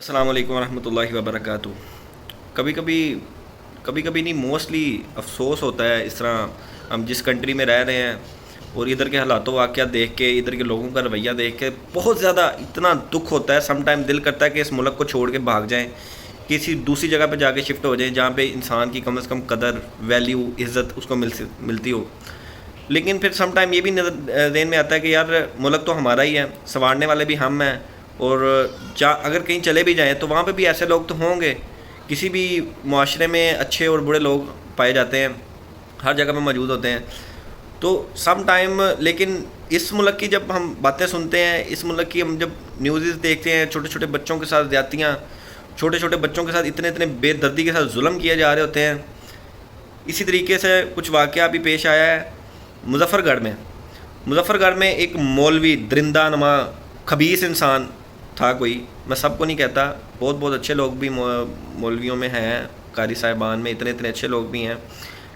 السلام علیکم ورحمۃ اللہ وبرکاتہ۔ کبھی کبھی نہیں، موسٹلی افسوس ہوتا ہے اس طرح ہم جس کنٹری میں رہ رہے ہیں اور ادھر کے حالات و واقعات دیکھ کے، ادھر کے لوگوں کا رویہ دیکھ کے بہت زیادہ اتنا دکھ ہوتا ہے۔ سم ٹائم دل کرتا ہے کہ اس ملک کو چھوڑ کے بھاگ جائیں، کسی دوسری جگہ پہ جا کے شفٹ ہو جائیں جہاں پہ انسان کی کم از کم قدر، ویلیو، عزت اس کو ملتی ہو۔ لیکن پھر سم ٹائم یہ بھی ذہن میں آتا ہے کہ یار ملک تو ہمارا ہی ہے، سنوارنے والے بھی ہم ہیں، اور اگر کہیں چلے بھی جائیں تو وہاں پہ بھی ایسے لوگ تو ہوں گے۔ کسی بھی معاشرے میں اچھے اور برے لوگ پائے جاتے ہیں، ہر جگہ پہ موجود ہوتے ہیں۔ تو سم ٹائم لیکن اس ملک کی جب ہم باتیں سنتے ہیں، اس ملک کی ہم جب نیوزز دیکھتے ہیں، چھوٹے چھوٹے بچوں کے ساتھ زیادتیاں، چھوٹے چھوٹے بچوں کے ساتھ اتنے بے دردی کے ساتھ ظلم کیے جا رہے ہوتے ہیں۔ اسی طریقے سے کچھ واقعہ بھی پیش آیا ہے مظفر گڑھ میں ایک مولوی، درندہ نما خبیث انسان تھا کوئی، میں سب کو نہیں کہتا، بہت اچھے لوگ بھی مولویوں میں ہیں، قاری صاحبان میں اتنے اچھے لوگ بھی ہیں۔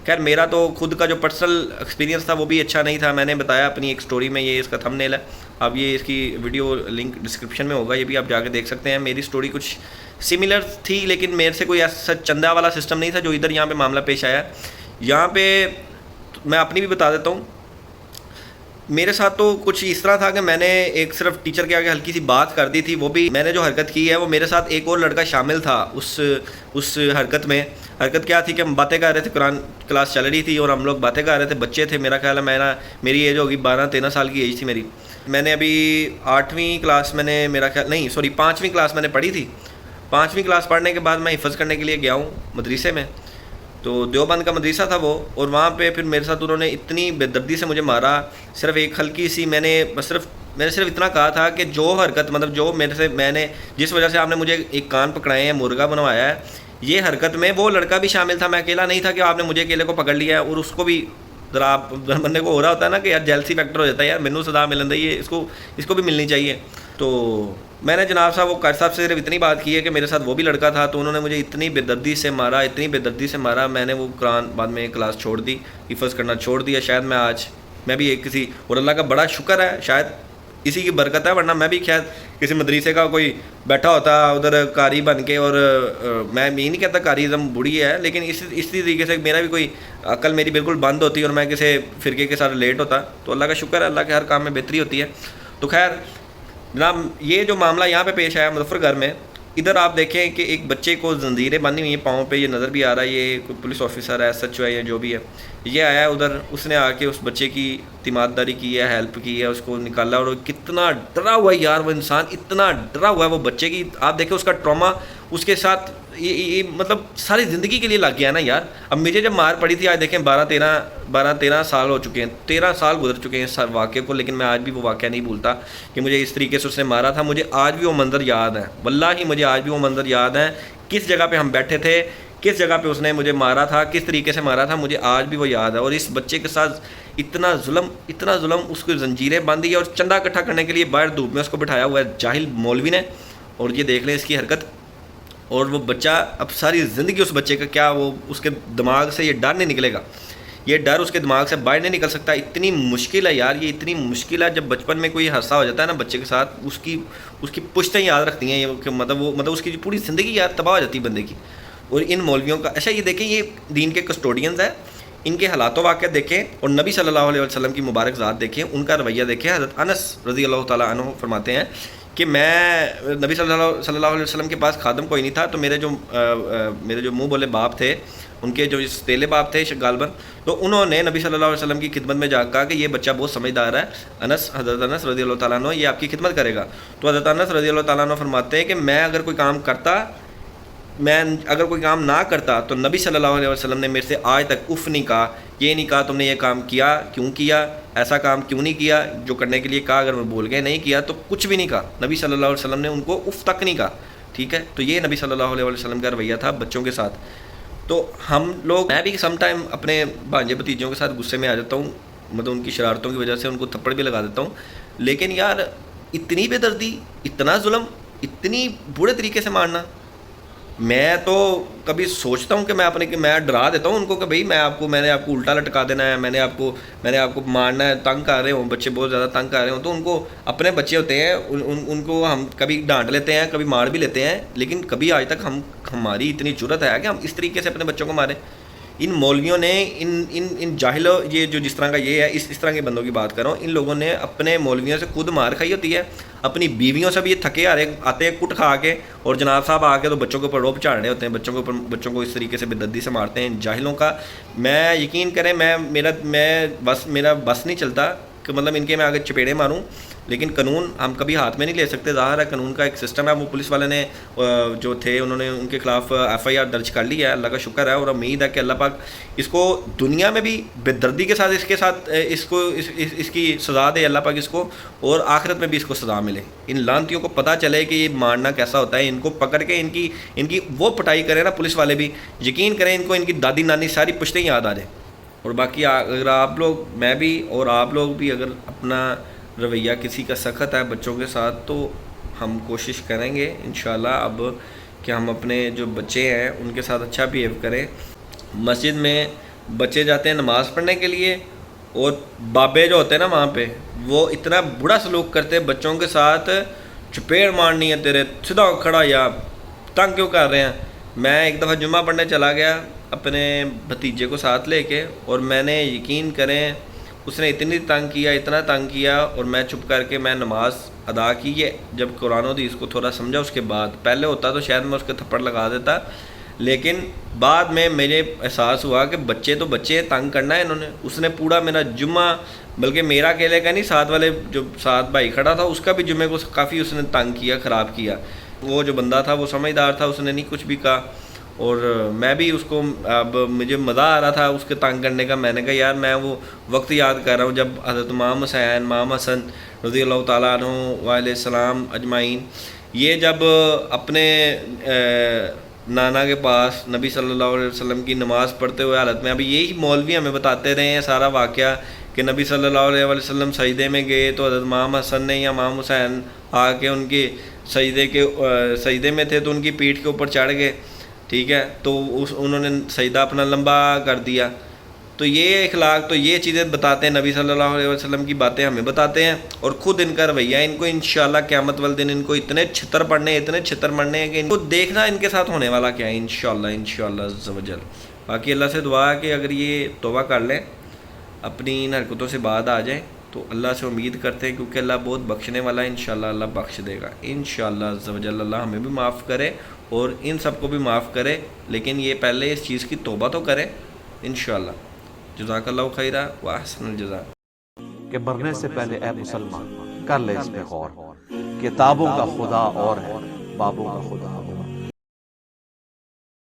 خیر میرا تو خود کا جو پرسنل ایکسپیرینس تھا وہ بھی اچھا نہیں تھا، میں نے بتایا اپنی ایک سٹوری میں، یہ اس کا تھمبنیل ہے، اب یہ اس کی ویڈیو لنک ڈسکرپشن میں ہوگا، یہ بھی آپ جا کے دیکھ سکتے ہیں۔ میری سٹوری کچھ سملر تھی لیکن میرے سے کوئی ایسا چندہ والا سسٹم نہیں تھا جو ادھر یہاں پہ معاملہ پیش آیا۔ یہاں پہ میں اپنی بھی بتا دیتا ہوں، میرے ساتھ تو کچھ اس طرح تھا کہ میں نے ایک صرف ٹیچر کے آگے ہلکی سی بات کر دی تھی، وہ بھی میں نے جو حرکت کی ہے وہ میرے ساتھ ایک اور لڑکا شامل تھا اس حرکت میں۔ حرکت کیا تھی کہ ہم باتیں کر رہے تھے، قرآن کلاس چل رہی تھی اور ہم لوگ باتیں کر رہے تھے، بچے تھے، میرا خیال ہے میری ایج ہوگی 12-13 سال کی ایج تھی میری۔ میں نے ابھی 8ویں کلاس میرا خیال نہیں 5ویں کلاس میں نے پڑھی تھی۔ 5ویں کلاس پڑھنے کے بعد میں حفظ کرنے کے لیے گیا ہوں مدرسے میں، تو دیوبند کا مدرسہ تھا وہ، اور وہاں پہ پھر میرے ساتھ انہوں نے اتنی بے دردی سے مجھے مارا، صرف ایک ہلکی سی میں نے صرف اتنا کہا تھا کہ جو حرکت جو میں نے جس وجہ سے آپ نے مجھے ایک کان پکڑائے ہیں، مرغا بنوایا ہے، یہ حرکت میں وہ لڑکا بھی شامل تھا، میں اکیلا نہیں تھا کہ آپ نے مجھے اکیلے کو پکڑ لیا ہے، اور اس کو بھی ذرا آپ بندے کو ہو رہا ہوتا ہے نا کہ یار جیلسی فیکٹر ہو جاتا ہے، یار مینوں سزا ملن دی ہے، اس کو بھی ملنی چاہیے۔ تو میں نے جناب صاحب وہ قاری صاحب سے صرف اتنی بات کی ہے کہ میرے ساتھ وہ بھی لڑکا تھا، تو انہوں نے مجھے اتنی بے دردی سے مارا، میں نے وہ قرآن بعد میں کلاس چھوڑ دی، حفظ کرنا چھوڑ دیا۔ شاید میں بھی ایک کسی، اور اللہ کا بڑا شکر ہے، شاید اسی کی برکت ہے، ورنہ میں بھی شاید کسی مدرسے کا کوئی بیٹھا ہوتا ادھر قاری بن کے، اور میں یہ نہیں کہتا قاریزم بری ہے، لیکن اسی طریقے سے میرا بھی کوئی عقل میری بالکل بند ہوتی اور میں کسی فرقے کے ساتھ ریلیٹ ہوتا، تو اللہ کا شکر ہے، اللہ کے ہر کام میں بہتری ہوتی ہے۔ تو خیر جناب، یہ جو معاملہ یہاں پہ پیش آیا مظفر گڑھ میں، ادھر آپ دیکھیں کہ ایک بچے کو زنجیریں باندھی ہوئی ہیں پاؤں پہ، یہ نظر بھی آ رہا ہے، یہ کوئی پولیس آفیسر ہے، SHO ہے یا جو بھی ہے، یہ آیا ہے ادھر، اس نے آ کے اس بچے کی تیمارداری کی ہے، ہیلپ کی ہے، اس کو نکالا، اور کتنا ڈرا ہوا ہے یار وہ انسان، اتنا ڈرا ہوا ہے وہ بچے کی، آپ دیکھیں اس کا ٹراما اس کے ساتھ یہ مطلب ساری زندگی کے لیے لگ گیا نا یار۔ اب مجھے جب مار پڑی تھی، آج دیکھیں 12-13 سال ہو چکے ہیں، 13 سال گزر چکے ہیں اس واقعے کو، لیکن میں آج بھی وہ واقعہ نہیں بھولتا کہ مجھے اس طریقے سے اس نے مارا تھا۔ مجھے آج بھی وہ منظر یاد ہے، واللہ مجھے آج بھی وہ منظر یاد ہے، کس جگہ پہ ہم بیٹھے تھے، کس جگہ پہ اس نے مجھے مارا تھا، کس طریقے سے مارا تھا، مجھے آج بھی وہ یاد ہے۔ اور اس بچے کے ساتھ اتنا ظلم، اس کو زنجیریں باندھی ہے، اور چندہ اکٹھا کرنے کے لیے باہر دھوپ میں اس کو بٹھایا ہوا ہے جاہل مولوی نے، اور یہ دیکھ لیں اس کی حرکت۔ اور وہ بچہ اب ساری زندگی اس بچے کا کیا، وہ اس کے دماغ سے یہ ڈر نہیں نکلے گا، یہ ڈر اس کے دماغ سے باہر نہیں نکل سکتا۔ اتنی مشکل ہے یار، یہ اتنی مشکل ہے، جب بچپن میں کوئی حادثہ ہو جاتا ہے نا بچے کے ساتھ، اس کی پشتیں یاد رکھتی ہیں یہ، کہ مطلب اس کی پوری زندگی یار تباہ ہو جاتی ہے بندے کی۔ اور ان مولویوں کا اچھا، یہ دیکھیں یہ دین کے کسٹوڈینز ہیں، ان کے حالات و واقعات دیکھیں، اور نبی صلی اللہ علیہ وسلم کی مبارک ذات دیکھیں، ان کا رویہ دیکھیں۔ حضرت انس رضی اللہ تعالیٰ عنہ فرماتے ہیں کہ میں نبی صلی اللہ علیہ وسلم کے پاس خادم کوئی نہیں تھا، تو میرے جو منہ بولے باپ تھے، ان کے جو تیلے باپ تھے غالباً، تو انہوں نے نبی صلی اللہ علیہ وسلم کی خدمت میں جا کہا کہ یہ بچہ بہت سمجھدار ہے، حضرت انس رضی اللہ تعالیٰ عنہ یہ آپ کی خدمت کرے گا۔ تو حضرت انس رضی اللہ تعالیٰ عنہ فرماتے ہیں کہ میں اگر کوئی کام نہ کرتا تو نبی صلی اللہ علیہ وسلم نے میرے سے آج تک اف نہیں کہا، یہ نہیں کہا تم نے یہ کام کیا کیوں کیا، ایسا کام کیوں نہیں کیا جو کرنے کے لیے کہا، اگر وہ بول گئے نہیں کیا تو کچھ بھی نہیں کہا، نبی صلی اللہ علیہ وسلم نے ان کو اف تک نہیں کہا، ٹھیک ہے۔ تو یہ نبی صلی اللہ علیہ وسلم کا رویہ تھا بچوں کے ساتھ۔ تو ہم لوگ، میں بھی سم ٹائم اپنے بھانجے بھتیجوں کے ساتھ غصے میں آ جاتا ہوں، مطلب ان کی شرارتوں کی وجہ سے ان کو تھپڑ بھی لگا دیتا ہوں، لیکن یار اتنی بے دردی، اتنا ظلم، اتنی برے طریقے سے مارنا، میں تو کبھی سوچتا ہوں کہ میں ڈرا دیتا ہوں ان کو کہ بھائی میں نے آپ کو الٹا لٹکا دینا ہے، میں نے آپ کو مارنا ہے، تنگ کر رہے ہوں بچے، بہت زیادہ تنگ کر رہے ہوں، تو ان کو اپنے بچے ہوتے ہیں، ان کو ہم کبھی ڈانٹ لیتے ہیں، کبھی مار بھی لیتے ہیں، لیکن کبھی آج تک ہماری اتنی جرأت ہے کہ ہم اس طریقے سے اپنے بچوں کو ماریں؟ ان مولویوں نے ان جاہلوں، یہ جو جس طرح کا یہ ہے، اس طرح کے بندوں کی بات کر رہا ہوں، ان لوگوں نے اپنے مولویوں سے خود مار کھائی ہوتی ہے، اپنی بیویوں سے بھی یہ تھکے آتے ہیں کٹ کھا کے، اور جناب صاحب آ کے تو بچوں کے اوپر روب چاڑ رہے ہوتے ہیں، بچوں کو اس طریقے سے بے دردی سے مارتے ہیں جاہلوں کا۔ میں یقین کریں میرا بس نہیں چلتا کہ مطلب ان کے میں آگے چپیڑے ماروں، لیکن قانون ہم کبھی ہاتھ میں نہیں لے سکتے، ظاہر ہے قانون کا ایک سسٹم ہے، وہ پولیس والے نے جو تھے انہوں نے ان کے خلاف ایف آئی آر درج کر لی ہے، اللہ کا شکر ہے، اور امید ہے کہ اللہ پاک اس کو دنیا میں بھی بے دردی کے ساتھ اس کی سزا دے اللہ پاک اس کو، اور آخرت میں بھی اس کو سزا ملے، ان لانتیوں کو پتہ چلے کہ یہ مارنا کیسا ہوتا ہے، ان کو پکڑ کے ان کی وہ پٹائی کرے نا پولیس والے بھی، یقین کریں ان کو ان کی دادی نانی ساری پشتیں یاد آ جائیں۔ اور باقی اگر آپ لوگ، میں بھی اور آپ لوگ بھی اگر اپنا رویہ کسی کا سخت ہے بچوں کے ساتھ، تو ہم کوشش کریں گے انشاءاللہ اب کہ ہم اپنے جو بچے ہیں ان کے ساتھ اچھا بیہیو کریں۔ مسجد میں بچے جاتے ہیں نماز پڑھنے کے لیے، اور بابے جو ہوتے ہیں نا وہاں پہ، وہ اتنا برا سلوک کرتے ہیں بچوں کے ساتھ، چپیڑ مارنی ہے تیرے، سیدھا کھڑا یا تنگ کیوں کر رہے ہیں۔ میں ایک دفعہ جمعہ پڑھنے چلا گیا اپنے بھتیجے کو ساتھ لے کے، اور میں نے یقین کریں اس نے اتنا تنگ کیا، اور میں چپ کر کے میں نماز ادا کی۔ یہ جب قرآن و حدیث کو تھوڑا سمجھا اس کے بعد، پہلے ہوتا تو شاید میں اس کے تھپڑ لگا دیتا، لیکن بعد میں مجھے احساس ہوا کہ بچے تو بچے تنگ کرنا ہے انہوں نے۔ اس نے پورا میرا جمعہ، بلکہ میرا اکیلے کا نہیں، ساتھ والے جو ساتھ بھائی کھڑا تھا اس کا بھی جمعے کو کافی اس نے تنگ کیا، خراب کیا۔ وہ جو بندہ تھا وہ سمجھدار تھا، اس نے نہیں کچھ بھی کہا، اور میں بھی اس کو، اب مجھے مزہ آ رہا تھا اس کے تنگ کرنے کا۔ میں نے کہا یار میں وہ وقت یاد کر رہا ہوں جب حضرت امام حسین، امام حسن رضی اللہ تعالیٰ عنہ وعلیہ السلام اجمعین، یہ جب اپنے نانا کے پاس نبی صلی اللہ علیہ وسلم کی نماز پڑھتے ہوئے حالت میں، ابھی یہی مولوی ہمیں بتاتے رہے ہیں سارا واقعہ کہ نبی صلی اللہ علیہ وسلم سجدے میں گئے تو حضرت امام حسن نے یا امام حسین آ کے ان کے سجدے میں تھے تو ان کی پیٹھ کے اوپر چڑھ گئے، ٹھیک ہے، تو انہوں نے سجدہ اپنا لمبا کر دیا۔ تو یہ اخلاق، تو یہ چیزیں بتاتے ہیں نبی صلی اللہ علیہ وسلم کی باتیں ہمیں بتاتے ہیں، اور خود ان کا رویہ، ان کو انشاءاللہ قیامت والے دن ان کو اتنے چھتر پڑنے ہیں کہ ان کو دیکھنا ان کے ساتھ ہونے والا کیا ہے انشاءاللہ عز و جل۔ باقی اللہ سے دعا ہے کہ اگر یہ توبہ کر لیں، اپنی ان حرکتوں سے بعد آ جائیں، تو اللہ سے امید کرتے ہیں کیونکہ اللہ بہت بخشنے والا ہے، انشاءاللہ اللہ بخش دے گا انشاءاللہ عز و جل۔ اللہ ہمیں بھی معاف کرے اور ان سب کو بھی معاف کرے، لیکن یہ پہلے اس چیز کی توبہ تو کرے انشاءاللہ۔ جزاک اللہ خیرہ و احسن الجزاء۔ کہ مرنے سے پہلے اے مسلمان کر لے اس پہ غور، کتابوں کا خدا اور ہے بابوں کا خدا